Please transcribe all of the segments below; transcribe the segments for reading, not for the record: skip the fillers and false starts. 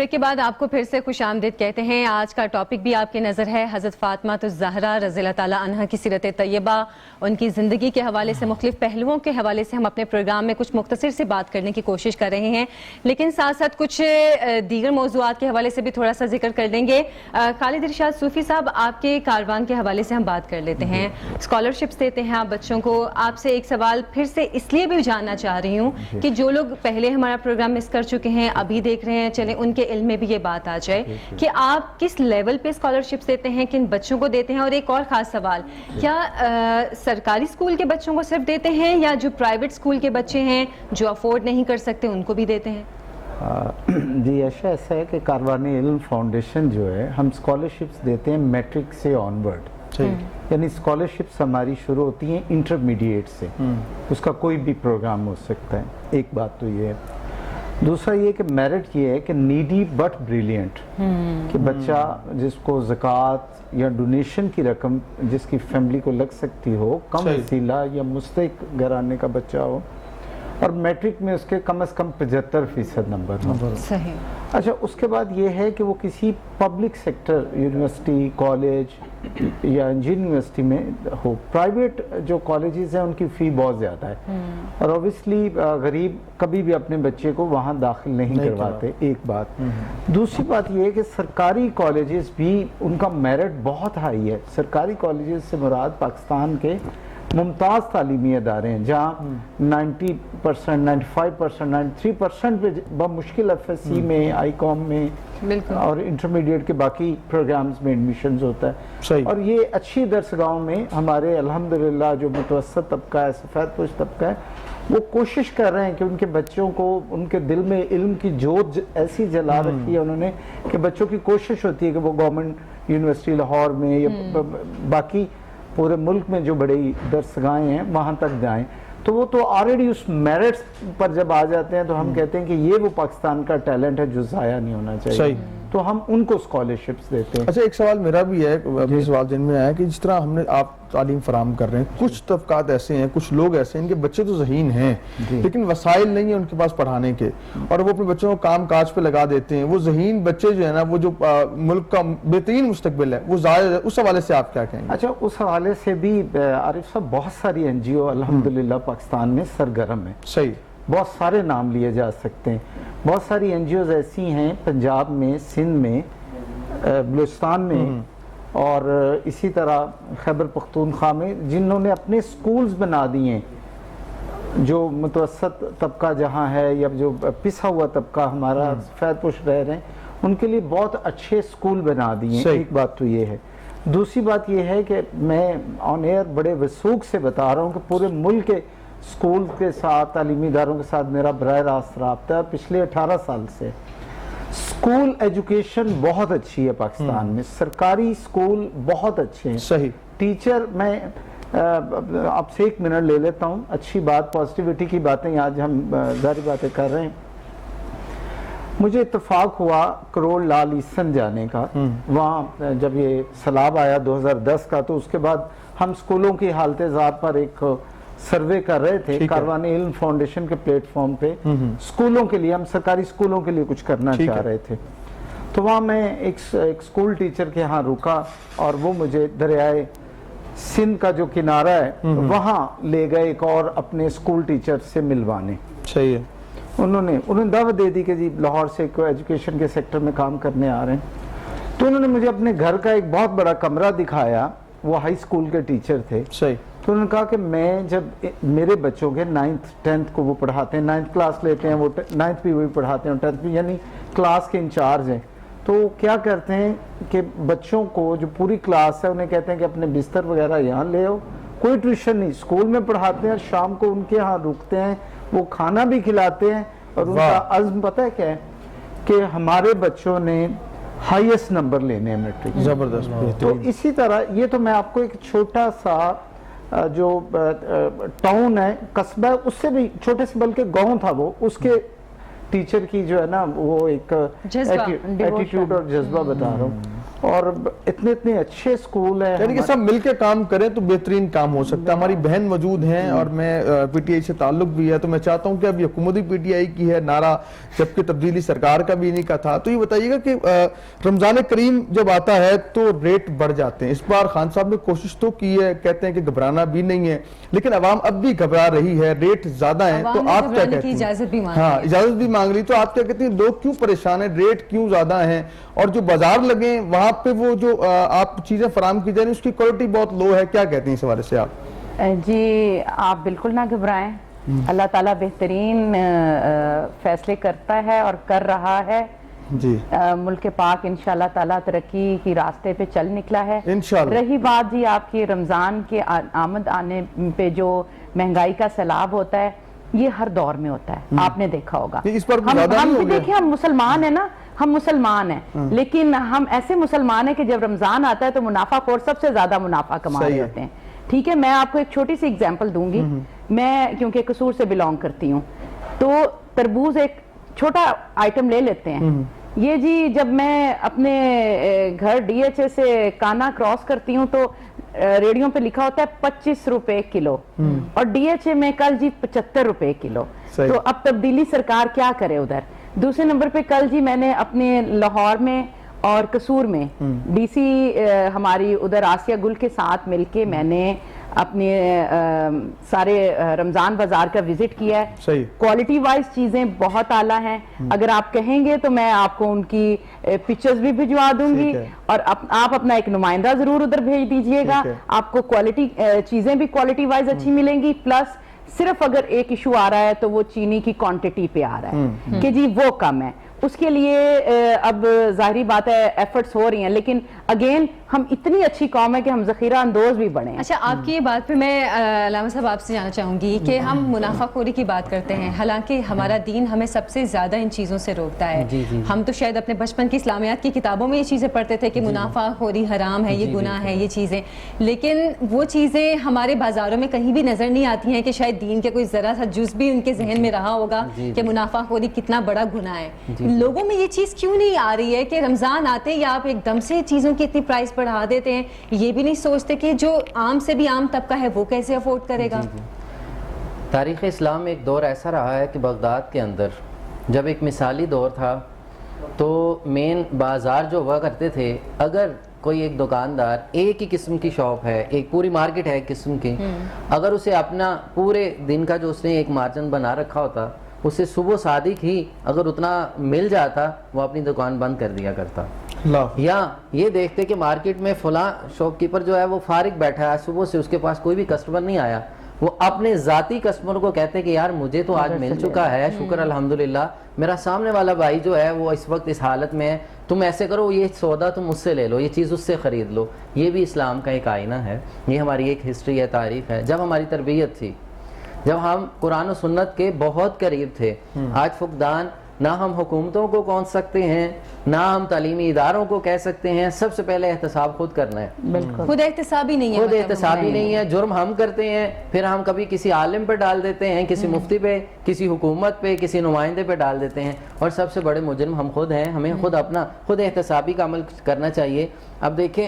Break کے بعد آپ کو پھر سے خوش آمدید کہتے ہیں. آج کا ٹاپک بھی آپ کی نظر ہے حضرت فاطمہ الزہرا رضی اللہ تعالیٰ عنہا کی سیرت طیبہ. ان کی زندگی کے حوالے سے مختلف پہلوؤں کے حوالے سے ہم اپنے پروگرام میں کچھ مختصر سے بات کرنے کی کوشش کر رہے ہیں, لیکن ساتھ ساتھ کچھ دیگر موضوعات کے حوالے سے بھی تھوڑا سا ذکر کر لیں گے. خالد ارشاد صوفی صاحب, آپ کے کاروان کے حوالے سے ہم بات کر لیتے ہیں. اسکالرشپس دیتے ہیں آپ بچوں کو. آپ سے ایک سوال پھر سے اس لیے بھی جاننا چاہ رہی ہوں کہ جو لوگ پہلے ہمارا پروگرام مس کر چکے ہیں, ابھی دیکھ رہے ہیں, چلیں ان کے علم میں بھی یہ بات آ جائے کہ آپ کس لیول پہ اسکالرشپس دیتے ہیں, کن بچوں کو دیتے ہیں. اور ایک اور خاص سوال, کیا سرکاری اسکول کے بچوں کو صرف دیتے ہیں یا جو پرائیویٹ اسکول کے بچے ہیں جو افورڈ نہیں کر سکتے ان کو بھی دیتے ہیں؟ جی ایسا ہے کہ کاروان علم فاؤنڈیشن جو ہے, ہم اسکالرشپس دیتے ہیں میٹرک سے آن ورڈ. یعنی اسکالرشپس ہماری شروع ہوتی ہیں انٹرمیڈیٹ سے. اس کا کوئی بھی پروگرام ہو سکتا ہے. ایک بات تو یہ ہے. دوسرا یہ کہ میرٹ یہ ہے کہ نیڈی بٹ بریلینٹ, کہ بچہ جس کو زکوٰۃ یا ڈونیشن کی رقم جس کی فیملی کو لگ سکتی ہو, کم وسیلہ یا مستحق گھرانے کا بچہ ہو, اور میٹرک میں اس کے کم از کم 75% نمبر ہو. صحیح. اچھا, اس کے بعد یہ ہے کہ وہ کسی پبلک سیکٹر یونیورسٹی, کالج یا انجینئرنگ یونیورسٹی میں ہو. پرائیویٹ جو کالجز ہیں ان کی فی بہت زیادہ ہے, اور اوبیسلی غریب کبھی بھی اپنے بچے کو وہاں داخل نہیں کرواتے. ایک بات. دوسری بات یہ ہے کہ سرکاری کالجز بھی ان کا میرٹ بہت ہائی ہے. سرکاری کالجز سے مراد پاکستان کے ممتاز تعلیمی ادارے ہیں جہاں 90%, 95%, 93% پہ بمشکل ایف ایس سی میں, آئی کام میں اور انٹرمیڈیٹ کے باقی پروگرامز میں ایڈمیشنز ہوتا ہے. اور یہ اچھی درسگاہوں میں ہمارے الحمدللہ جو متوسط طبقہ ہے, سفید پوش طبقہ ہے, وہ کوشش کر رہے ہیں کہ ان کے بچوں کو, ان کے دل میں علم کی جوت ایسی جلا رکھی ہے انہوں نے کہ بچوں کی کوشش ہوتی ہے کہ وہ گورنمنٹ یونیورسٹی لاہور میں یا باقی پورے ملک میں جو بڑی درسگاہیں ہیں وہاں تک جائیں. تو وہ تو آلریڈی اس میرٹس پر جب آ جاتے ہیں تو ہم کہتے ہیں کہ یہ وہ پاکستان کا ٹیلنٹ ہے جو ضائع نہیں ہونا چاہیے. تو ہم ان کو اسکالرشپس دیتے ہیں. اچھا, ایک سوال میرا بھی ہے, اپنے سوال ذہن میں آیا کہ جس طرح ہم نے آپ تعلیم فراہم کر رہے ہیں, کچھ طبقات ایسے ہیں, کچھ لوگ ایسے ہیں ان کے بچے تو ذہین ہیں لیکن وسائل نہیں ہیں ان کے پاس پڑھانے کے, اور وہ اپنے بچوں کو کام کاج پہ لگا دیتے ہیں. وہ ذہین بچے جو ہے نا, وہ جو ملک کا بہترین مستقبل ہے, وہ ضائع ہے. اس حوالے سے آپ کیا کہیں گے؟ اچھا, اس حوالے سے بھی عارف صاحب بہت ساری این جی او الحمدللہ پاکستان میں سرگرم ہیں. صحیح. بہت سارے نام لیے جا سکتے ہیں. بہت ساری این جی اوز ایسی ہیں پنجاب میں, سندھ میں, بلوچستان میں, اور اسی طرح خیبر پختونخوا میں, جنہوں نے اپنے سکولز بنا دیے ہیں. جو متوسط طبقہ جہاں ہے یا جو پسا ہوا طبقہ ہمارا سفید پوش رہ رہے ہیں, ان کے لیے بہت اچھے سکول بنا دیے ہیں. ایک بات تو یہ ہے. دوسری بات یہ ہے کہ میں آن ایئر بڑے وثوق سے بتا رہا ہوں کہ پورے ملک کے سکول کے ساتھ, تعلیمی اداروں کے ساتھ میرا براہ راست رابطہ ہے پچھلے 18 سال سے. سکول ایجوکیشن بہت اچھی ہے پاکستان میں. سرکاری سکول بہت اچھے ہیں. صحیح. ٹیچر, میں آپ سے 1 منٹ لے لیتا ہوں. اچھی بات, پازیٹیوٹی کی باتیں آج ہم ظاہری باتیں کر رہے ہیں. مجھے اتفاق ہوا کروڑ لال ایسن جانے کا. وہاں جب یہ سیلاب آیا 2010 کا, تو اس کے بعد ہم سکولوں کی حالت ذات پر ایک سروے کر رہے تھے کاروان علم فاؤنڈیشن کے پلیٹ فارم پہ. سکولوں کے لیے, ہم سرکاری سکولوں کے لیے کچھ کرنا چاہ رہے تھے. تو وہاں میں ایک سکول ٹیچر کے ہاں رکا, اور وہ مجھے دریائے سندھ کا جو کنارہ ہے وہاں لے گئے ایک اور اپنے سکول ٹیچر سے ملوانے. صحیح ہے. انہوں نے دعوت دے دی کہ جی لاہور سے ایجوکیشن کے سیکٹر میں کام کرنے آ رہے ہیں. تو انہوں نے مجھے اپنے گھر کا ایک بہت بڑا کمرہ دکھایا. وہ ہائی سکول کے ٹیچر تھے. صحیح. تو انہوں نے کہا کہ میں جب میرے بچوں کے 9th 10th کو وہ پڑھاتے ہیں, 9th کلاس لیتے ہیں, وہ 9th بھی وہی پڑھاتے ہیں, 10th بھی, یعنی کلاس کے انچارج ہیں. تو کیا کرتے ہیں کہ بچوں کو جو پوری کلاس ہے انہیں کہتے ہیں کہ اپنے بستر وغیرہ یہاں لے آؤ, کوئی ٹیوشن نہیں, اسکول میں پڑھاتے ہیں, شام کو ان کے ہاں رکتے ہیں, وہ کھانا بھی کھلاتے ہیں. اور ان کا عزم پتہ ہے کیا ہے کہ ہمارے بچوں نے ہائیسٹ نمبر لینے ہیں میٹرک. زبردست. تو اسی طرح یہ تو میں آپ کو ایک چھوٹا سا جو ٹاؤن ہے, قصبہ ہے, اس سے بھی چھوٹے سے بلکہ گاؤں تھا وہ, اس کے ٹیچر کی جو ہے نا وہ ایک ایٹیٹیوڈ اور جذبہ بتا رہا ہوں. اور اتنے اچھے اسکول ہیں. یعنی کہ سب مل کے کام کریں تو بہترین کام ہو سکتا ہے. ہماری بہن موجود ہیں اور میں پی ٹی آئی سے تعلق بھی ہے, تو میں چاہتا ہوں کہ اب یہ حکومت پی ٹی آئی کی ہے نعرہ, جبکہ تبدیلی سرکار کا بھی نہیں کا تھا. تو یہ بتائیے گا کہ رمضان کریم جب آتا ہے تو ریٹ بڑھ جاتے ہیں. اس بار خان صاحب نے کوشش تو کی ہے, کہتے ہیں کہ گھبرانا بھی نہیں ہے, لیکن عوام اب بھی گھبرا رہی ہے, ریٹ زیادہ ہیں. تو آپ کیا کہتے ہیں؟ اجازت بھی مانگ رہی, تو آپ کیا کہتے ہیں لوگ کیوں پریشان ہیں, ریٹ کیوں زیادہ ہیں, اور جو بازار لگے وہاں پہ وہ جو آپ چیزیں فراہم کی جائیں اس کی کوالٹی بہت لو ہے, کیا کہتے ہیں اس حوالے سے آپ؟ جی آپ بالکل نہ گھبرائیں, اللہ تعالیٰ بہترین فیصلے کرتا ہے اور کر رہا ہے. جی ملک پاک انشاءاللہ تعالیٰ ترقی کی راستے پہ چل نکلا ہے انشاءاللہ. رہی بات جی آپ کی رمضان کے آمد آنے پہ جو مہنگائی کا سیلاب ہوتا ہے, یہ ہر دور میں ہوتا ہے, آپ نے دیکھا ہوگا. اس پر ہم زیادہ نہیں ہو گیا؟ دیکھیں ہم مسلمان ہیں نا, ہم مسلمان ہیں, لیکن ہم ایسے مسلمان ہیں کہ جب رمضان آتا ہے تو منافع خور سب سے زیادہ منافع کما رہے ہوتے ہیں. ٹھیک ہے, میں آپ کو ایک چھوٹی سی اگزامپل دوں گی. میں کیونکہ قصور سے بلونگ کرتی ہوں, تو تربوز ایک چھوٹا آئٹم لے لیتے ہیں. یہ جی جب میں اپنے گھر ڈی ایچ اے سے کانا کراس کرتی ہوں تو ریڈیو پہ لکھا ہوتا ہے 25 روپے کلو, اور ڈی ایچ اے میں کل جی 75 روپے کلو. تو اب تبدیلی سرکار کیا کرے ادھر. دوسرے نمبر پہ کل جی میں نے اپنے لاہور میں اور قصور میں ڈی سی ہماری ادھر آسیہ گل کے ساتھ مل کے میں نے اپنے سارے رمضان بازار کا وزٹ کیا ہے. کوالٹی وائز چیزیں بہت اعلیٰ ہیں. اگر آپ کہیں گے تو میں آپ کو ان کی پکچرز بھی بھجوا دوں گی, اور آپ اپنا ایک نمائندہ ضرور ادھر بھیج دیجئے گا. آپ کو کوالٹی چیزیں بھی کوالٹی وائز اچھی ملیں گی. پلس صرف اگر ایک ایشو آ رہا ہے تو وہ چینی کی کوانٹٹی پہ آ رہا ہے کہ جی وہ کم ہے. اس کے لیے اب ظاہری بات ہے ایفرٹس ہو رہی ہیں, لیکن اگین ہم اتنی اچھی قوم ہے کہ ہم ذخیرہ اندوز بھی بڑھیں. اچھا, آپ کی یہ بات پہ میں علامہ صاحب آپ سے جاننا چاہوں گی کہ ہم منافع خوری کی بات کرتے ہیں, حالانکہ ہمارا دین ہمیں سب سے زیادہ ان چیزوں سے روکتا ہے. ہم تو شاید اپنے بچپن کی اسلامیات کی کتابوں میں یہ چیزیں پڑھتے تھے کہ منافع خوری حرام ہے, یہ گناہ ہے, یہ چیزیں, لیکن وہ چیزیں ہمارے بازاروں میں کہیں بھی نظر نہیں آتی ہیں کہ شاید دین کے کوئی ذرا سا جز بھی ان کے ذہن میں رہا ہوگا کہ منافع خوری کتنا بڑا گناہ ہے. لوگوں میں یہ چیز کیوں نہیں آ رہی ہے کہ رمضان آتے ہی آپ ایک دم سے چیزوں کی اتنی پرائس بڑھا دیتے ہیں, یہ بھی نہیں سوچتے کہ جو عام سے بھی عام طبقہ ہے وہ کیسے افورڈ کرے گا. تاریخ اسلام میں ایک دور ایسا رہا ہے کہ بغداد کے اندر جب ایک مثالی دور تھا تو مین بازار جو ہوا کرتے تھے, اگر کوئی ایک دکاندار ایک ہی قسم کی شاپ ہے, ایک پوری مارکیٹ ہے ایک قسم کی, اگر اسے اپنا پورے دن کا جو اس نے ایک مارجن بنا رکھا ہوتا, اسے صبح صادق ہی اگر اتنا مل جاتا وہ اپنی دکان بند کر دیا کرتا. یا یہ دیکھتے کہ مارکیٹ میں فلاں شاپ کیپر جو ہے وہ فارغ بیٹھا ہے, صبح سے اس کے پاس کوئی بھی کسٹمر نہیں آیا, وہ اپنے ذاتی کسٹمر کو کہتے کہ یار مجھے تو آج مل چکا ہے, شکر الحمدللہ, میرا سامنے والا بھائی جو ہے وہ اس وقت اس حالت میں ہے, تم ایسے کرو یہ سودا تم اس سے لے لو, یہ چیز اس سے خرید لو. یہ بھی اسلام کا ایک آئینہ ہے, یہ ہماری ایک ہسٹری ہے, تاریخ ہے. جب ہماری تربیت تھی, جب ہم قرآن و سنت کے بہت قریب تھے, آج فقدان, نہ ہم حکومتوں کو کون سکتے ہیں, نہ ہم تعلیمی اداروں کو کہہ سکتے ہیں. سب سے پہلے احتساب خود کرنا ہے. خود احتساب ہی نہیں ہے, خود احتساب ہی نہیں ہے. جرم ہم کرتے ہیں, پھر ہم کبھی کسی عالم پہ ڈال دیتے ہیں, کسی مفتی پہ, کسی حکومت پہ, کسی نمائندے پہ ڈال دیتے ہیں, اور سب سے بڑے مجرم ہم خود ہیں. ہمیں خود اپنا خود احتسابی کا عمل کرنا چاہیے. اب دیکھیں,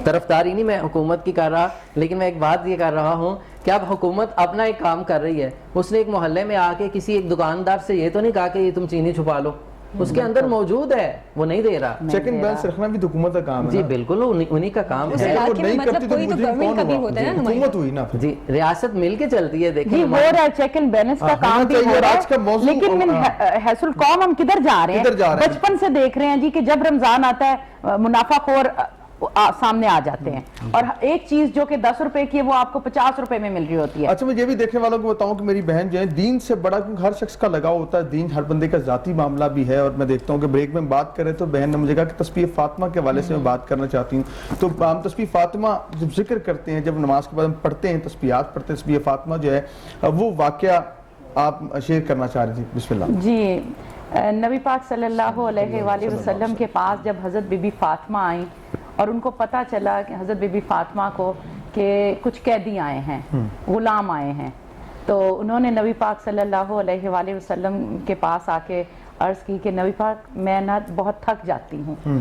طرفداری نہیں میں حکومت کی کر رہا, لیکن میں ایک بات یہ کر رہا ہوں کہ اب حکومت اپنا ایک کام کر رہی ہے. اس نے ایک محلے میں آ کے کسی ایک دکاندار سے یہ تو نہیں کہا کہ یہ تم چینی چھپا لو, اس کے اندر موجود ہے, وہ نہیں دے رہا. چیک اینڈ بیلنس رکھنا بھی حکومت کا کام ہے. جی بالکل, انہی کا کام ہے. حکومت ہوئی نا, جی ریاست مل کے چلتی ہے. دیکھیں جی ہو رہا ہے, چیک اینڈ بیلنس کا کام بھی ہو رہا ہے, لیکن حیث القوم ہم کدھر جا رہے ہیں؟ بچپن سے دیکھ رہے ہیں جی کہ جب رمضان آتا ہے منافع خور سامنے آ جاتے ہیں, اور ایک چیز جو کہ 10 روپے کی ہے وہ آپ کو 50 روپے میں مل رہی ہوتی ہے. اچھا, میں یہ بھی دیکھنے والوں کو بتاؤں کہ میری بہن جو ہے دین سے بڑا, کیونکہ ہر شخص کا لگاؤ ہوتا ہے, دین ہر بندے کا ذاتی معاملہ بھی ہے. اور میں دیکھتا ہوں کہ بریک میں بات کرے تو بہن نے مجھے کہا کہ تسبیح فاطمہ کے حوالے سے میں بات کرنا چاہتی ہوں. تو ہم تسبیح فاطمہ جب ذکر کرتے ہیں, جب نماز کے بعد ہم پڑھتے ہیں تسبیحات پڑھتے ہیں, تسبیح فاطمہ جو ہے وہ واقعہ آپ شیئر کرنا چاہ رہی تھی. بسم اللہ. جی, نبی پاک صلی اللہ علیہ وآلہ وسلم کے پاس جب حضرت بی بی فاطمہ آئیں اور ان کو پتہ چلا کہ حضرت بی بی فاطمہ کو کہ کچھ قیدی آئے ہیں, غلام آئے ہیں, تو انہوں نے نبی پاک صلی اللہ علیہ وآلہ وسلم کے پاس آ کے عرض کی کہ نبی پاک میں نہ بہت تھک جاتی ہوں,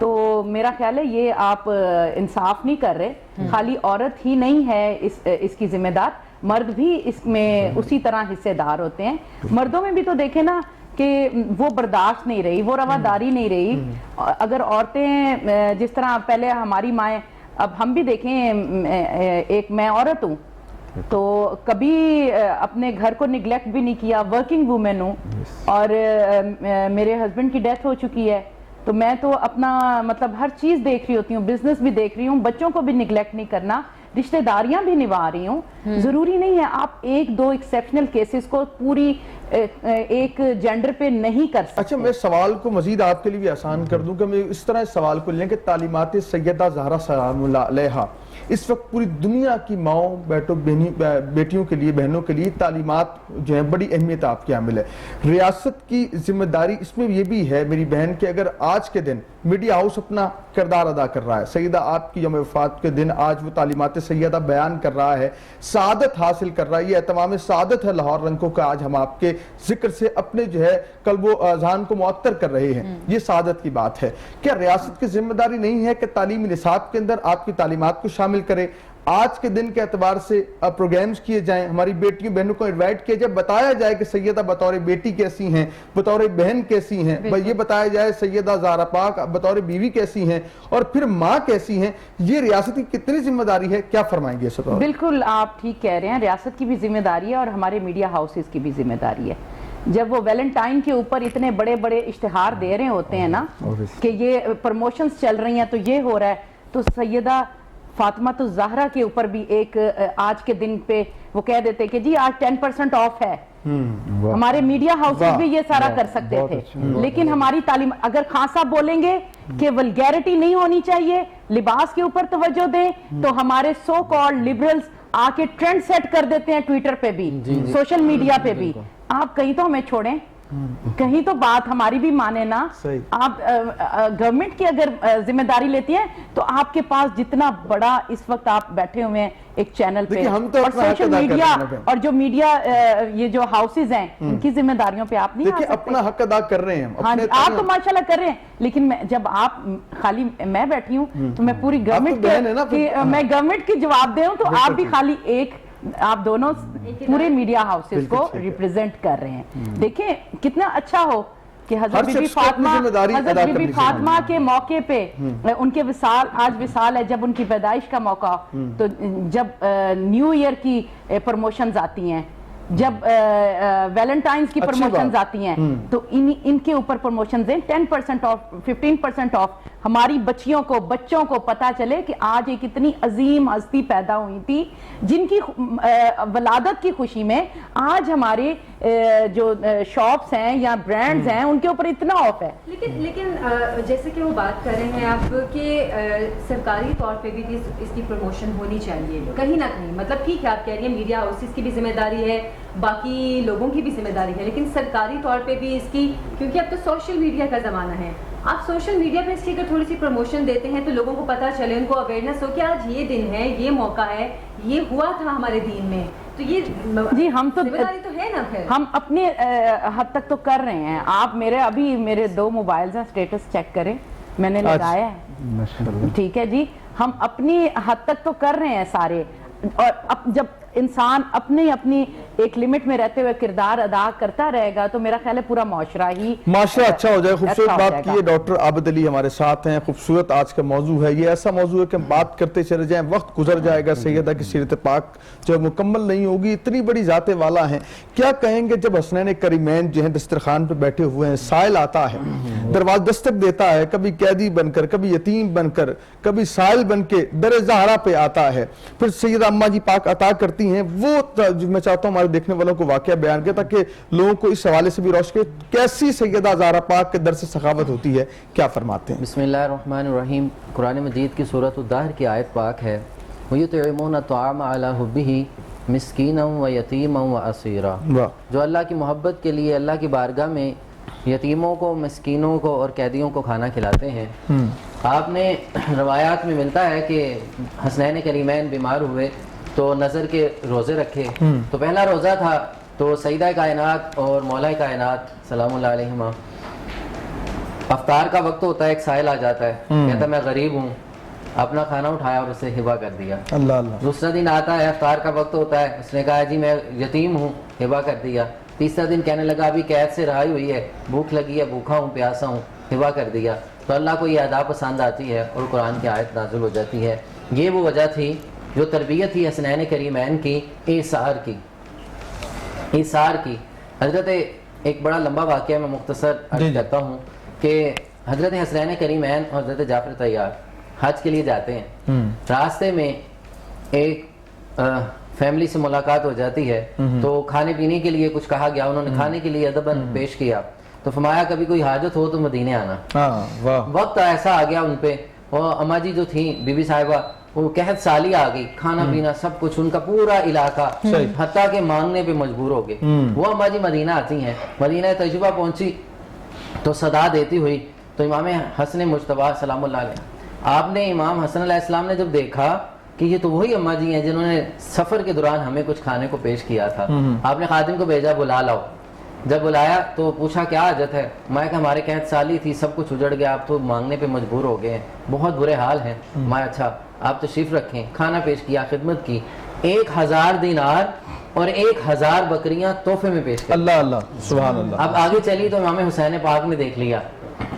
تو میرا خیال ہے یہ آپ انصاف نہیں کر رہے. خالی عورت ہی نہیں ہے اس کی ذمہ دار, مرد بھی اس میں اسی طرح حصے دار ہوتے ہیں. مردوں میں بھی تو دیکھیں نا کہ وہ برداشت نہیں رہی, وہ رواداری نہیں رہی. اگر عورتیں جس طرح پہلے ہماری مائیں, اب ہم بھی دیکھیں, ایک میں عورت ہوں تو کبھی اپنے گھر کو نگلیکٹ بھی نہیں کیا, ورکنگ وومن ہوں, اور میرے ہسبینڈ کی ڈیتھ ہو چکی ہے تو میں تو اپنا مطلب ہر چیز دیکھ رہی ہوتی ہوں, بزنس بھی دیکھ رہی ہوں, بچوں کو بھی نگلیکٹ نہیں کرنا, رشتہ داریاں بھی نبھا رہی ہوں. ضروری نہیں ہے آپ ایک دو ایکسیپشنل کیسز کو پوری ایک جینڈر پہ نہیں کر سکتے. اچھا, میں سوال کو مزید آپ کے لیے بھی آسان کر دوں کہ میں اس طرح اس سوال کو لیں کہ تعلیمات سیدہ زہرا سلام اللہ علیہا اس وقت پوری دنیا کی ماؤں بیٹیوں کے لیے, بہنوں کے لیے تعلیمات جو ہیں بڑی اہمیت آپ کے عامل ہے. ریاست کی ذمہ داری اس میں یہ بھی ہے میری بہن کہ اگر آج کے دن میڈیا ہاؤس اپنا کردار ادا کر رہا ہے, سیدہ آپ کی یوم وفات کے دن آج وہ تعلیمات سیدہ بیان کر رہا ہے, سعادت حاصل کر رہا ہے, یہ اہتمام سعادت ہے لاہور رنگوں کا, آج ہم آپ کے ذکر سے اپنے جو ہے قلب و اذہان کو معطر کر رہے ہیں, یہ سعادت کی بات ہے. کیا ریاست کی ذمہ داری نہیں ہے کہ تعلیمی نصاب کے اندر آپ کی تعلیمات کو شامل کرے, آج کے دن کے اعتبار سے پروگرامز کیے جائیں, ہماری بیٹیوں بہنوں کو انوائٹ کیا جائے, بتایا جائے کہ سیدہ بطور بیٹی کیسی ہیں, بطور بہن کیسی ہیں, یہ بتایا جائے سیدہ زہرا پاک بطور بیوی کیسی ہیں اور پھر ماں کیسی ہیں. یہ ریاست کی کتنی ذمہ داری ہے, کیا فرمائیں گے اس وقت؟ بالکل آپ ٹھیک کہہ رہے ہیں, ریاست کی بھی ذمہ داری ہے اور ہمارے میڈیا ہاؤسز کی بھی ذمہ داری ہے. جب وہ ویلنٹائن کے اوپر اتنے بڑے بڑے اشتہار دے رہے ہوتے ہیں نا کہ یہ پروموشنز چل رہی ہیں تو یہ ہو رہا ہے, تو سیدہ فاطمہ الزہرا کے اوپر بھی ایک آج کے دن پہ وہ کہہ دیتے کہ جی آج 10% آف ہے. ہمارے میڈیا ہاؤسز بھی یہ سارا کر سکتے تھے, لیکن ہماری تعلیم, اگر خان صاحب بولیں گے کہ ولگیرٹی نہیں ہونی چاہیے, لباس کے اوپر توجہ دیں, تو ہمارے سو کالڈ لبرلز آ کے ٹرینڈ سیٹ کر دیتے ہیں ٹویٹر پہ بھی, سوشل میڈیا پہ بھی. آپ کہیں تو ہمیں چھوڑیں, کہیں تو بات ہماری بھی مانے نا. آپ گورنمنٹ کی اگر ذمہ داری لیتی ہیں تو آپ کے پاس جتنا بڑا اس وقت آپ بیٹھے ہوئے ہیں ایک چینل پہ, اور سوشل میڈیا اور جو میڈیا یہ جو ہاؤسز ہیں ان کی ذمہ داریوں پہ آپ نہیں آ سکتے. اپنا حق ادا کر رہے ہیں, ہاں آپ تو ماشاءاللہ کر رہے ہیں, لیکن جب آپ خالی میں بیٹھی ہوں تو میں پوری گورنمنٹ کی جواب دے ہوں, تو آپ بھی خالی ایک, آپ دونوں پورے میڈیا ہاؤسز کو ریپریزنٹ کر رہے ہیں. دیکھیں کتنا اچھا ہو کہ حضرت بی بی فاطمہ کے موقع پہ ان کے وصال, آج وصال ہے, جب ان کی پیدائش کا موقع, تو جب نیو ایئر کی پروموشنز آتی ہیں, جب ویلنٹائنز کی پروموشنز آتی ہیں, تو ان کے اوپر پروموشنز ہیں 10% آف, 15% آف. ہماری بچیوں کو, بچوں کو پتا چلے کہ آج ایک اتنی عظیم ہستی پیدا ہوئی تھی جن کی ولادت کی خوشی میں آج ہمارے جو شاپس ہیں یا برانڈز ہیں ان کے اوپر اتنا آف ہے. لیکن جیسے کہ وہ بات کر رہے ہیں آپ کہ سرکاری طور پہ بھی اس کی پروموشن ہونی چاہیے کہیں نہ کہیں, مطلب ٹھیک ہے آپ کہہ رہی ہیں میڈیا ہاؤسز کی بھی ذمہ داری ہے, باقی لوگوں کی بھی ذمہ داری ہے, لیکن سرکاری طور پہ بھی اس کی, کیونکہ اب تو سوشل میڈیا کا زمانہ ہے, آپ سوشل میڈیا پہ اس کی اگر تھوڑی سی پروموشن دیتے ہیں تو لوگوں کو پتہ چلے, ان کو اویئرنیس ہو کہ آج یہ دن ہے, یہ موقع ہے, یہ ہوا تھا ہمارے دین میں, تو یہ جی ہم تو ذمہ داری تو ہے نا. پھر ہم اپنے حد تک تو کر رہے ہیں. آپ میرے 2 موبائلز ہیں, اسٹیٹس چیک کریں, میں نے لگایا ہے, ٹھیک ہے جی. ہم اپنی حد تک تو کر رہے ہیں سارے, اور جب انسان اپنی ایک لمٹ میں رہتے ہوئے کردار ادا کرتا رہے گا تو میرا خیال ہے پورا معاشرہ ہی اچھا ہو جائے. خوبصورت بات کی ہے. ڈاکٹر عابد علی ہمارے ساتھ ہیں. خوبصورت آج کا موضوع ہے, یہ ایسا موضوع ہے کہ ہم بات کرتے چلے جائیں, وقت گزر جائے گا. سیدہ کی سیرت پاک جب مکمل نہیں ہوگی, اتنی بڑی ذات والا ہیں. کیا کہیں گے جب حسنین کریمین جو ہیں دسترخوان پہ بیٹھے ہوئے ہیں, سائل آتا ہے, دروازہ دستک دیتا ہے, کبھی قیدی بن کر, کبھی یتیم بن کر, کبھی سائل بن کے در زہرا پہ آتا ہے, پھر سیدہ اماں جی پاک عطا کرتی ہیں. وہ میں چاہتا ہوں ہمارے دیکھنے والوں کو واقعہ بیان کیا تاکہ لوگوں کو اس حوالے سے بھی روشن کیسی سیدہ زہرا پاک کے در سے سخاوت ہوتی ہے, کیا فرماتے ہیں؟ بسم اللہ الرحمن الرحیم. قرآن مجید کی سورۃ الدہر کی آیت پاک ہے, وَيُطْعِمُونَ الطَّعَامَ عَلَىٰ حُبِّهِ مِسْكِينًا وَيَتِيمًا وَأَسِيرًا. جو اللہ کی محبت کے لیے اللہ کی بارگاہ میں یتیموں کو, مسکینوں کو اور قیدیوں کو کھانا کھلاتے ہیں. آپ نے روایات میں ملتا ہے کہ حسنین کریمین بیمار ہوئے تو نظر کے روزے رکھے, تو پہلا روزہ تھا تو سیدہ کائنات اور مولا کائنات سلام اللہ علیہما افطار کا وقت ہوتا ہے، ایک سائل آ جاتا ہے، کہتا ہے میں غریب ہوں، اپنا کھانا اٹھایا اور اسے ہبہ کر دیا۔ اللہ اللہ۔ دوسرا دن آتا ہے، افطار کا وقت ہوتا ہے، اس نے کہا جی میں یتیم ہوں، ہبہ کر دیا۔ تیسرا دن کہنے لگا ابھی قید سے رہائی ہوئی ہے، بھوک لگی ہے، بھوکھا ہوں، پیاسا ہوں، ہبہ کر دیا۔ تو اللہ کو یہ ادا پسند آتی ہے اور قرآن کی آیت نازل ہو جاتی ہے۔ یہ وہ وجہ تھی جو تربیت تھی حسنین کریمین کی، ایثار کی، ایثار کی۔ حضرت ایک بڑا لمبا واقعہ میں مختصر عرض کرتا ہوں کہ حضرت حسنین کریمین اور حضرت جعفر طیار حج کے لیے جاتے ہیں، راستے میں ایک فیملی سے ملاقات ہو جاتی ہے، تو کھانے پینے کے لیے کچھ کہا گیا، انہوں نے کھانے کے لیے ادباً پیش کیا، تو فرمایا کبھی کوئی حاجت ہو تو مدینے آنا۔ وقت ایسا آ گیا ان پہ، وہ اماں جی جو تھیں بی بی صاحبہ، وہ قحط سالی آ گئی، کھانا پینا سب کچھ ان کا پورا علاقہ حتیٰ کہ مانگنے پہ مجبور ہو گئے۔ وہ اماں جی مدینہ آتی ہیں، مدینہ تجربہ پہنچی تو صدا دیتی ہوئی، تو امام حسن مجتبیٰ سلام اللہ علیہ، آپ نے امام حسن علیہ السلام نے جب دیکھا کہ یہ تو وہی اماں جی ہیں جنہوں نے سفر کے دوران ہمیں کچھ کھانے کو پیش کیا تھا، آپ نے خادم کو بھیجا بلا لاؤ۔ جب بلایا تو پوچھا کیا حاجت ہے؟ میں کہ ہمارے قحط سالی تھی، سب کچھ اجڑ گیا، آپ تو مانگنے پہ مجبور ہو گئے ہیں، بہت برے حال ہیں۔ میں اچھا آپ تشریف رکھیں، کھانا پیش کیا، خدمت کی، 1000 دینار اور 1000 بکریاں تحفے میں پیش کی۔ اللہ اللہ، سبحان اللہ۔ اب آگے چلی تو امام حسین پاک نے دیکھ لیا،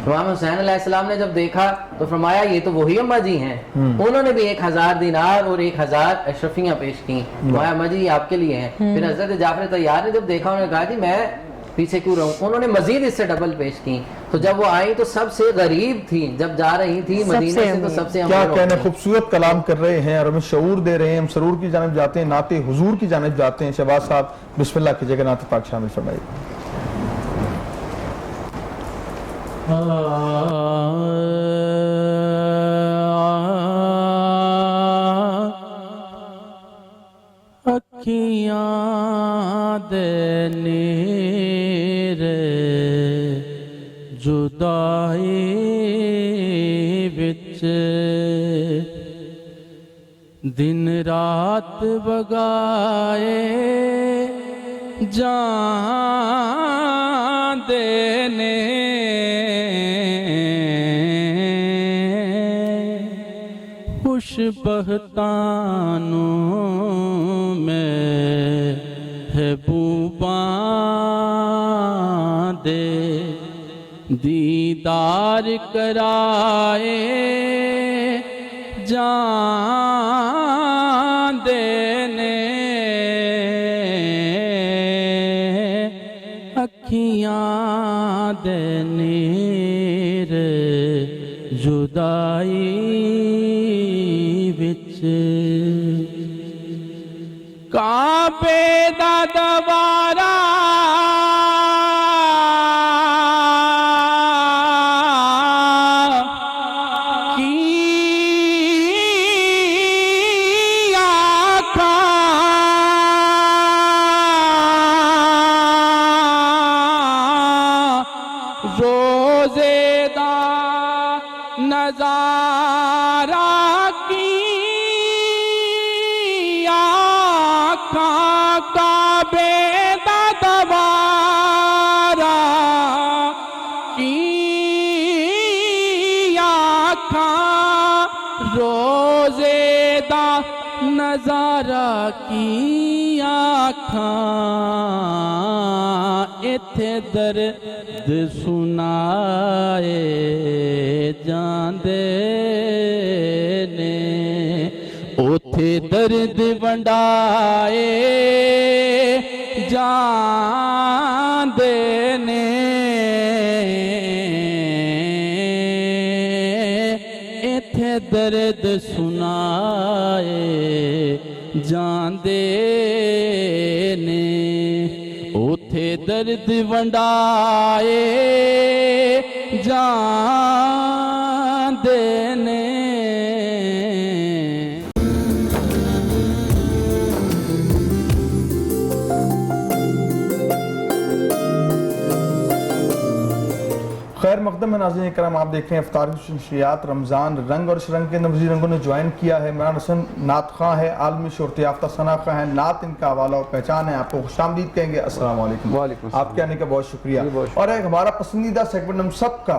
امام حسین علیہ السلام نے جب دیکھا تو فرمایا یہ تو وہی اماں جی ہیں، انہوں نے بھی 1000 دینار اور 1000 اشرفیاں پیش کی، فرمایا اماں جی یہ آپ کے لیے ہیں۔ پھر حضرت جعفر طیار نے جب دیکھا، انہوں نے کہا جی میں پیچھے کیوں رہوں، انہوں نے مزید اس سے ڈبل پیش کی۔ تو جب وہ آئی تو سب سے غریب تھی، جب جا رہی تھی مدینہ سے تو سب سے کیا کہنے، خوبصورت کلام کر رہے ہیں اور ہمیں شعور دے رہے ہیں۔ ہم سرور کی جانب جاتے ہیں، نعت حضور کی جانب جاتے ہیں۔ شہباز صاحب بسم اللہ کیجئے گا، نعت پاک شامل فرمائیے۔ اکھیاں دے نیرے جدائی وچ دن رات بگائے جان دینے خوش بختانوں میں محبوباں دے دیدار کرائے جان دینے اکھیاں دے نیر جدائی وچ کعبے دا دوارا روزے دا نظارہ کی آنکھاں کعبے دا دوارہ کی آنکھاں روزے دا نظارہ کی آنکھاں ایتھے درد سنائے جاندے نے اوتھے درد ونڈائے جاندے نے ایتھے درد سنائے جاندے نے اوتھے درد ونڈائے جاندے نے۔ خیر مقدم ہے ناظرین کرام، آپ دیکھ رہے ہیں افطار کی نشریات رمضان رنگ اور شرنگ کے اندر مزید رنگوں نے جوائن کیا ہے۔ عمران حسن نعت خواں ہے، عالمی شہرت یافتہ ثنا خواں ہے، نعت ان کا حوالہ و پہچان ہے۔ آپ کو خوش آمدید کہیں گے، السلام علیکم۔ وعلیکم السلام۔ آپ کے آنے کا بہت شکریہ۔ اور ایک ہمارا پسندیدہ سیگمنٹ ہم سب کا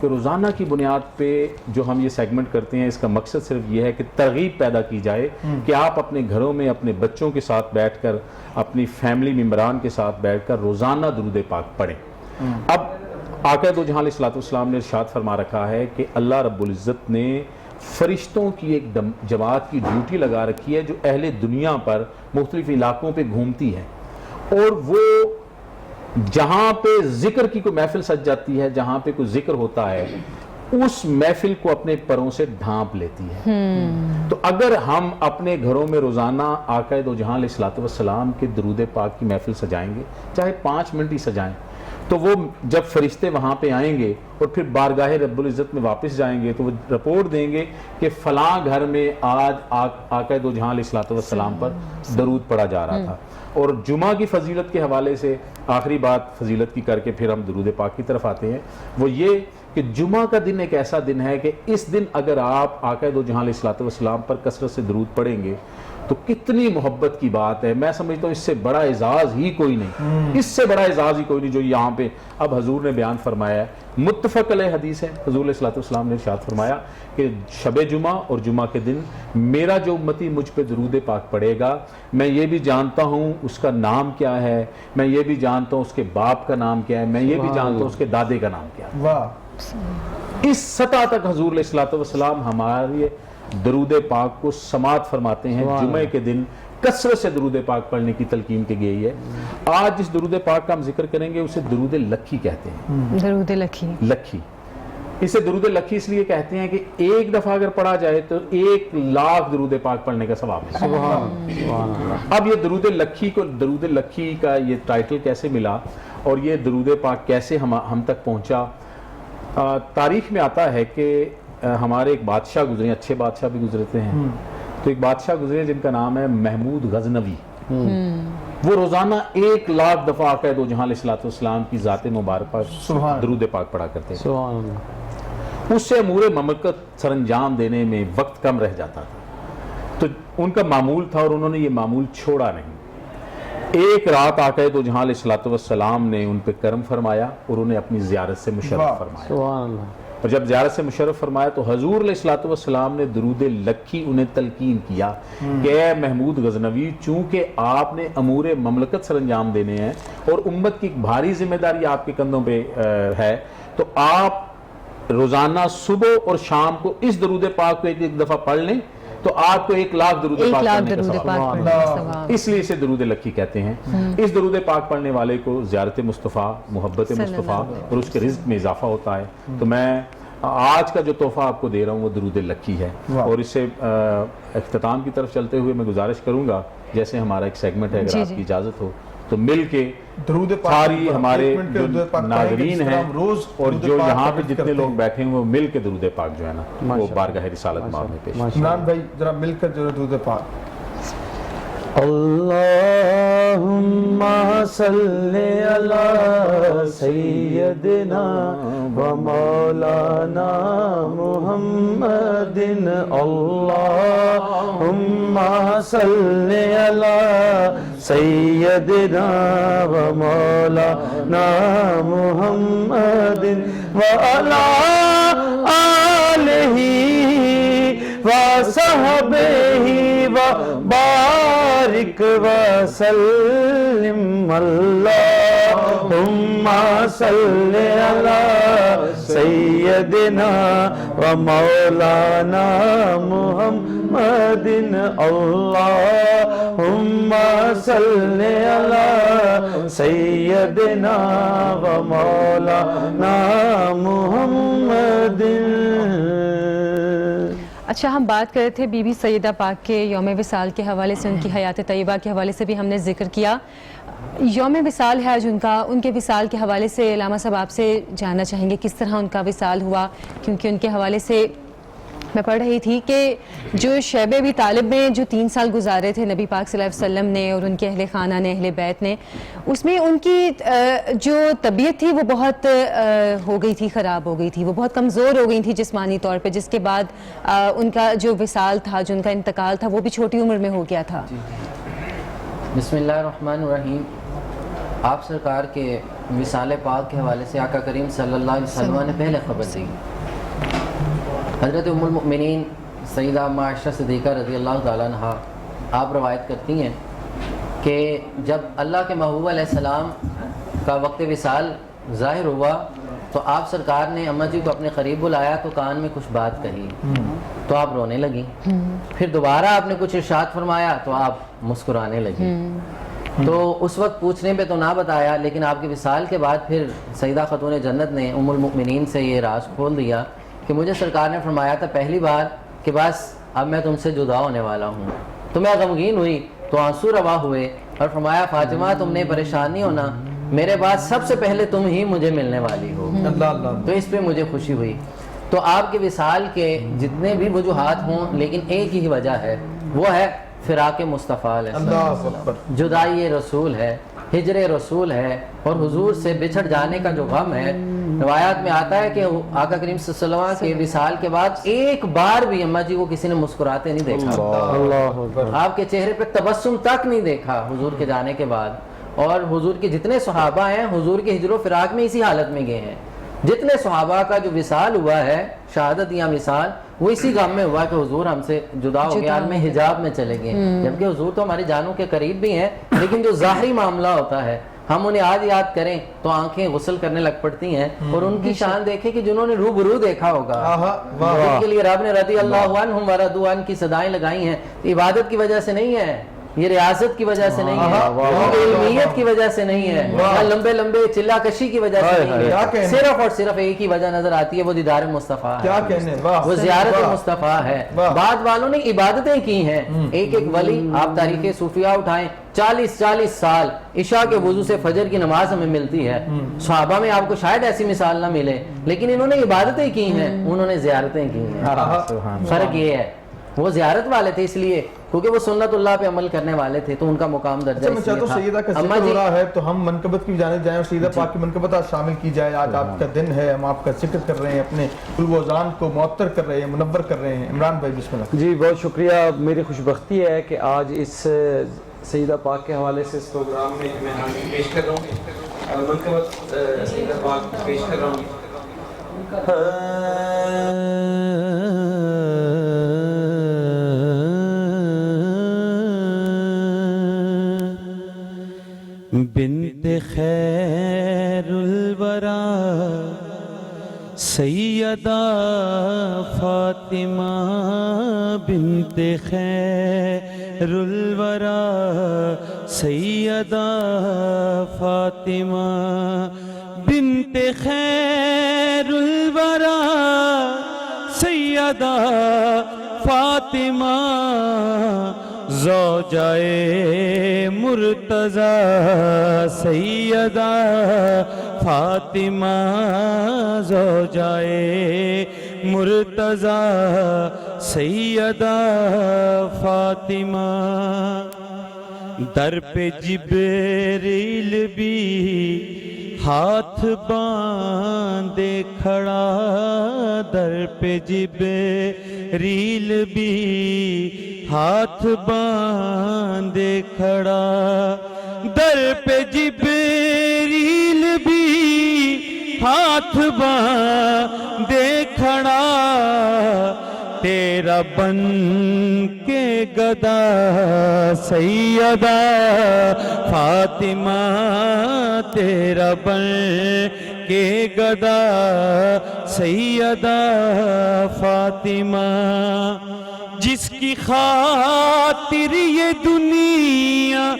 کہ روزانہ کی بنیاد پہ جو ہم یہ سیگمنٹ کرتے ہیں اس کا مقصد صرف یہ ہے کہ ترغیب پیدا کی جائے کہ آپ اپنے گھروں میں اپنے بچوں کے ساتھ بیٹھ کر اپنی فیملی ممبران کے ساتھ بیٹھ کر روزانہ درود پاک پڑھیں. اب آقا دو جہاں علیہ الصلوۃ والسلام نے ارشاد فرما رکھا ہے کہ اللہ رب العزت نے فرشتوں کی ایک جماعت کی ڈیوٹی لگا رکھی ہے جو اہل دنیا پر مختلف علاقوں پہ گھومتی ہے, اور وہ جہاں پہ ذکر کی کوئی محفل سج جاتی ہے, جہاں پہ کوئی ذکر ہوتا ہے, اس محفل کو اپنے پروں سے ڈھانپ لیتی ہے. تو اگر ہم اپنے گھروں میں روزانہ آقا دو جہاں علیہ الصلوۃ والسلام کے درود پاک کی محفل سجائیں گے, چاہے 5 منٹ ہی سجائیں, تو وہ جب فرشتے وہاں پہ آئیں گے اور پھر بارگاہ رب العزت میں واپس جائیں گے تو وہ رپورٹ دیں گے کہ فلاں گھر میں آج آقا دو جہاں علیہ الصلوۃ والسلام پر درود پڑھا جا رہا تھا. اور جمعہ کی فضیلت کے حوالے سے آخری بات فضیلت کی کر کے پھر ہم درود پاک کی طرف آتے ہیں, وہ یہ کہ جمعہ کا دن ایک ایسا دن ہے کہ اس دن اگر آپ آقا دو جہاں علیہ الصلوۃ والسلام پر کثرت سے درود پڑھیں گے تو کتنی محبت کی بات ہے. میں سمجھتا ہوں اس سے بڑا اعزاز ہی کوئی نہیں, اس سے بڑا اعزاز ہی کوئی نہیں جو یہاں پہ اب حضور نے بیان فرمایا ہے. متفق علیہ حدیث ہے, حضور علیہ الصلوۃ والسلام نے ارشاد فرمایا کہ شب جمعہ اور جمعہ کے دن میرا جو امتی مجھ پہ درود پاک پڑھے گا, میں یہ بھی جانتا ہوں اس کا نام کیا ہے, میں یہ بھی جانتا ہوں اس کے باپ کا نام کیا ہے, میں یہ بھی جانتا ہوں اس کے دادے کا نام کیا ہے. واہ, اس سطح تک حضور علیہ الصلوۃ والسلام ہمارے درود پاک کو سماعت فرماتے ہیں. جمعے کے دن کثرت سے درود پاک پڑھنے کی تلقین کی گئی ہے. آج جس درود پاک کا ہم ذکر کریں گے اسے درود لکھی کہتے ہیں. درود لکھی, لکھی اسے درود لکھی اس لیے کہتے ہیں کہ ایک دفعہ اگر پڑھا جائے تو 1,00,000 درود پاک پڑھنے کا ثواب ہے. اب یہ درود لکھی کو, درود لکھی کا یہ ٹائٹل کیسے ملا اور یہ درود پاک کیسے ہم تک پہنچا؟ تاریخ میں آتا ہے کہ ہمارے ایک بادشاہ گزرے, اچھے بادشاہ بھی گزرتے ہیں, تو ایک بادشاہ گزرے جن کا نام ہے محمود غزنوی. وہ روزانہ 1,00,000 دفعہ آقا دو جہاں علیہ الصلوۃ والسلام کی ذات مبارک پر درود پاک پڑھا کرتے تھے. اس سے امور مملکت سر انجام دینے میں وقت کم رہ جاتا تھا, تو ان کا معمول تھا اور انہوں نے یہ معمول چھوڑا نہیں. ایک رات آقا دو جہاں علیہ الصلوۃ والسلام نے ان پہ کرم فرمایا اور انہیں اپنی زیارت سے مشرف فرمایا. اور جب زیارت سے مشرف فرمایا تو حضور علیہ الصلوۃ والسلام نے درود لکھی انہیں تلقین کیا کہ اے محمود غزنوی, چونکہ آپ نے امور مملکت سر انجام دینے ہیں اور امت کی ایک بھاری ذمہ داری آپ کے کندھوں پہ ہے, تو آپ روزانہ صبح اور شام کو اس درود پاک کو ایک دفعہ پڑھ لیں تو آپ کو 1,00,000 درود پاک پڑھنے کا ثواب ہے. اس لیے اسے درود لکھی کہتے ہیں. اس درود پاک پڑھنے والے کو زیارت مصطفیٰ, محبت مصطفیٰ اور اس کے رزق میں اضافہ ہوتا ہے. تو میں آج کا جو تحفہ آپ کو دے رہا ہوں وہ درود لکھی ہے. اور اس سے اختتام کی طرف چلتے ہوئے میں گزارش کروں گا, جیسے ہمارا ایک سیگمنٹ ہے, اگر آپ کی اجازت ہو تو مل کے ساری ہمارے جو ناظرین ہیں اور جو یہاں پہ جتنے لوگ بیٹھے ہیں وہ مل کے درود پاک جو ہے نا وہ بارگاہ رسالت مآب میں پیش. عمران بھائی ذرا مل کر جو درود پاک. اللہم صلی علی سیدنا و مولانا محمد. اللہم صلی علی سیدنا و مولانا محمد و علی آلہ و صحبہ و بارک وسلم. اللہم صلی علی سیدنا و مولانا محمد. اللہم صلی علی سیدنا و مولانا محمد. اچھا, ہم بات کر رہے تھے بی بی سیدہ پاک کے یوم وصال کے حوالے سے, ان کی حیات طیبہ کے حوالے سے بھی ہم نے ذکر کیا. یوم وصال ہے آج ان کا, ان کے وصال کے حوالے سے علامہ صاحب آپ سے جاننا چاہیں گے کس طرح ان کا وصال ہوا, کیونکہ ان کے حوالے سے میں پڑھ رہی تھی کہ جو شیب ابی طالب میں جو 3 سال گزارے تھے نبی پاک صلی اللہ علیہ وسلم نے اور ان کے اہل خانہ نے, اہل بیت نے, اس میں ان کی جو طبیعت تھی وہ بہت ہو گئی تھی, خراب ہو گئی تھی, وہ بہت کمزور ہو گئی تھی جسمانی طور پہ, جس کے بعد ان کا جو وصال تھا, جو ان کا انتقال تھا, وہ بھی چھوٹی عمر میں ہو گیا تھا. بسم اللہ الرحمن الرحیم. آپ سرکار کے وصال پاک کے حوالے سے آقا کریم صلی اللہ علیہ وسلم نے پہلے خبر دی. حضرت ام المؤمنین سیدہ عائشہ صدیقہ رضی اللہ تعالیٰ عنہا آپ روایت کرتی ہیں کہ جب اللہ کے محبوب علیہ السلام کا وقت وصال ظاہر ہوا تو آپ سرکار نے اماں جی کو اپنے قریب بلایا تو کان میں کچھ بات کہی تو آپ رونے لگیں. پھر دوبارہ آپ نے کچھ ارشاد فرمایا تو آپ مسکرانے لگیں. تو اس وقت پوچھنے پہ تو نہ بتایا, لیکن آپ کے وصال کے بعد پھر سیدہ خاتون جنت نے ام المؤمنین سے یہ راز کھول دیا کہ مجھے سرکار نے فرمایا تھا پہلی بار کہ بس اب میں تم سے جدا ہونے والا ہوں. تو میں غمگین ہوئی تو آنسو روا ہوئے اور فرمایا فاطمہ تم نے پریشان نہیں ہونا, میرے بعد سب سے پہلے تم ہی مجھے ملنے والی ہو. تو اس پہ مجھے خوشی ہوئی. تو آپ کے وصال کے جتنے بھی وجوہات ہوں لیکن ایک ہی وجہ ہے, وہ ہے فراق مصطفیٰ علیہ السلام, جدائی رسول ہے, ہجر رسول ہے اور حضور سے بچھڑ جانے کا جو غم ہے. روایات میں آتا ہے کہ آقا کریم صلی اللہ علیہ وسلم کے وصال کے بعد ایک بار بھی اماں جی کو کسی نے مسکراتے نہیں دیکھا, آپ کے چہرے پہ تبسم تک نہیں دیکھا حضور کے جانے کے بعد. اور حضور کے جتنے صحابہ ہیں حضور کے ہجر و فراق میں اسی حالت میں گئے ہیں. جتنے صحابہ کا جو وصال ہوا ہے شہادت یا وصال وہ اسی غم میں ہوا کہ حضور ہم سے جدا ہو گئے, عالم حجاب میں چلے گئے. جبکہ حضور تو ہماری جانوں کے قریب بھی ہیں, لیکن جو ظاہری معاملہ ہوتا ہے ہم انہیں آج یاد کریں تو آنکھیں غسل کرنے لگ پڑتی ہیں. اور ان کی شان دیکھیں کہ جنہوں نے روبرو دیکھا ہوگا, ان کے لیے رب نے رضی اللہ عنہم ورضوا عنہ کی صدائیں لگائی ہیں. عبادت کی وجہ سے نہیں ہے, یہ ریاست کی وجہ سے نہیں ہے, علمیت کی وجہ سے نہیں ہے, لمبے لمبے چلا کشی کی وجہ سے نہیں ہے. صرف اور صرف ایک ہی وجہ نظر آتی ہے, وہ دیدار مصطفیٰ ہے, وہ زیارت مصطفیٰ ہے. بعد والوں نے عبادتیں کی ہیں. ایک ایک ولی آپ تاریخ صوفیہ اٹھائیں 40 سال عشاء کے وضو سے فجر کی نماز ہمیں ملتی ہے. صحابہ میں آپ کو شاید ایسی مثال نہ ملے, لیکن انہوں نے عبادتیں کی ہیں, انہوں نے زیارتیں کی ہیں. فرق یہ ہے وہ زیارت والے تھے اس لیے کیونکہ وہ سنت اللہ پہ عمل کرنے والے تھے, تو ان کا مقام درجہ میں چاہتا ہوں سیدہ کا ذکر ہو رہا ہے تو ہم منقبت کی جانب جائیں اور سیدہ پاک کی منقبت آج شامل کی جائے. آج آپ کا دن ہے, ہم آپ کا ذکر کر رہے ہیں, اپنے قلب و ذہن کو معطر کر رہے ہیں, منور کر رہے ہیں. عمران بھائی بسم اللہ. جی بہت شکریہ. میری خوش بختی ہے کہ آج اس سیدہ پاک کے حوالے سے اس پروگرام میں میں حاضری پیش کر رہا ہوں, منقبت سیدہ پاک پیش کر رہا ہوں. بنت خیر الورا سیدہ فاطمہ, بنت خیر الورا سیدہ فاطمہ, بنت خیر الورا سیدہ فاطمہ, زوجائے مرتضی سیدہ فاطمہ, زوجائے مرتضی سیدہ فاطمہ. در پہ جبریل بھی ہاتھ باندھے کھڑا, در پہ جبریل بھی ہاتھ باندھے کھڑا, در پہ جبریل بھی ہاتھ باندھے کھڑا, تیرا بن کے گدا سیدہ فاطمہ, تیرا بن کے گدا سیدہ فاطمہ. جس کی خاطر یہ دنیا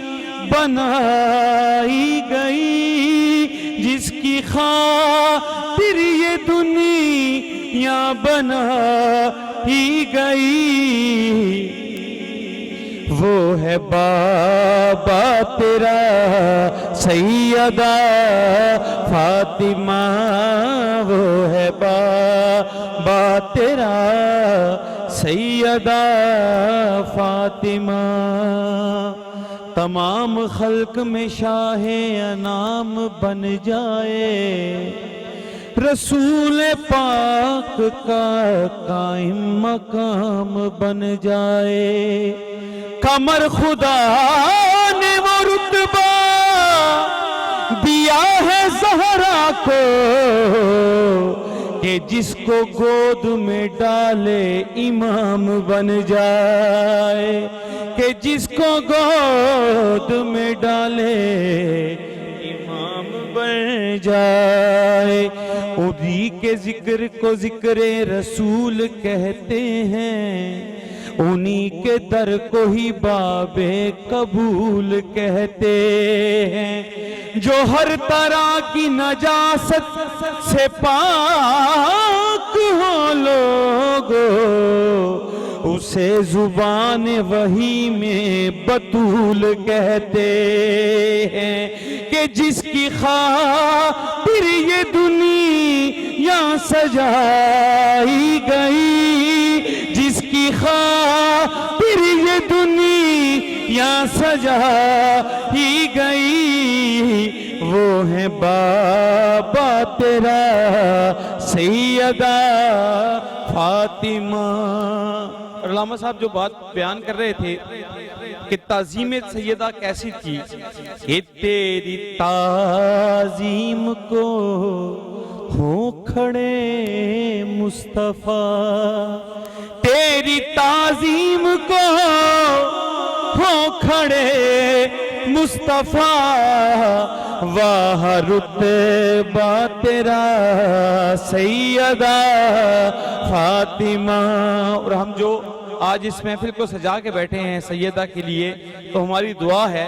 بنائی گئی, جس کی خاطر یہ دنیا بنائی گئی, وہ ہے بابا تیرا سیدہ فاطمہ, وہ ہے بابا تیرا سیدہ فاطمہ. تمام خلق میں شاہ انعام بن جائے, رسول پاک کا قائم مقام بن جائے. کمر خدا نے وہ رتبہ دیا ہے کو کہ جس کو گود میں ڈالے امام بن جائے، کہ جس کو گود میں ڈالے امام بن جائے۔ انہی کے ذکر کو ذکر رسول کہتے ہیں، انہی کے در کو ہی باب قبول کہتے ہیں۔ جو ہر طرح کی نجاست سے پاک ہو لوگو، اسے زبان وحی میں بطول کہتے ہیں۔ کہ جس کی خاطر یہ دنیا سجائی گئی، جس کی خاطر یہ دنیا سجائی گئی، وہ ہے بابا تیرا سیدہ فاطمہ۔ علامہ صاحب جو بات بیان کر رہے تھے کہ تعظیم سیدہ کیسی تھی، کہ تیری تعظیم کو ہو کھڑے مصطفیٰ، تیری تعظیم کو ہو کھڑے مصطفیٰ، واہ رتبہ تیرا سیدہ فاطمہ۔ اور ہم جو آج اس محفل کو سجا کے بیٹھے ہیں سیدہ کے لیے، تو ہماری دعا ہے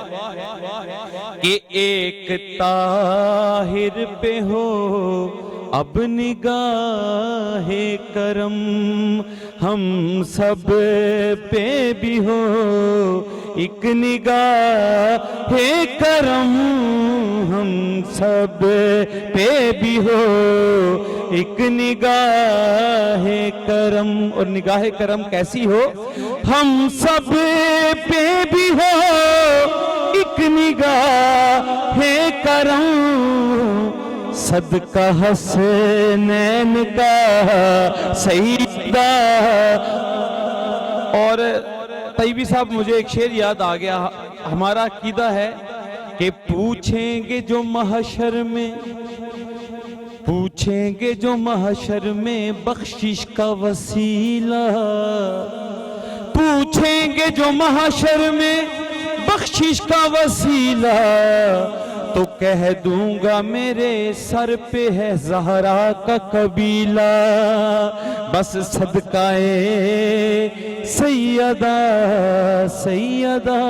کہ ایک طاہر پہ ہو اب نگاہ کرم، ہم سب پہ بھی ہو ایک نگاہ کرم، ہم سب پہ بھی ہو ایک نگاہ کرم۔ اور نگاہ کرم کیسی ہو؟ ہم سب پہ بھی ہو ایک نگاہ کرم، صدقہ حسنین کا سیدہ۔ اور طیبی صاحب مجھے ایک شعر یاد آ گیا، ہمارا عقیدہ ہے کہ پوچھیں گے جو محشر میں، پوچھیں گے جو محشر میں بخشش کا وسیلہ، پوچھیں گے جو محشر میں بخشش کا وسیلہ، تو کہہ دوں گا میرے سر پہ ہے زہرا کا قبیلہ، بس صدقہ سیدہ سیدہ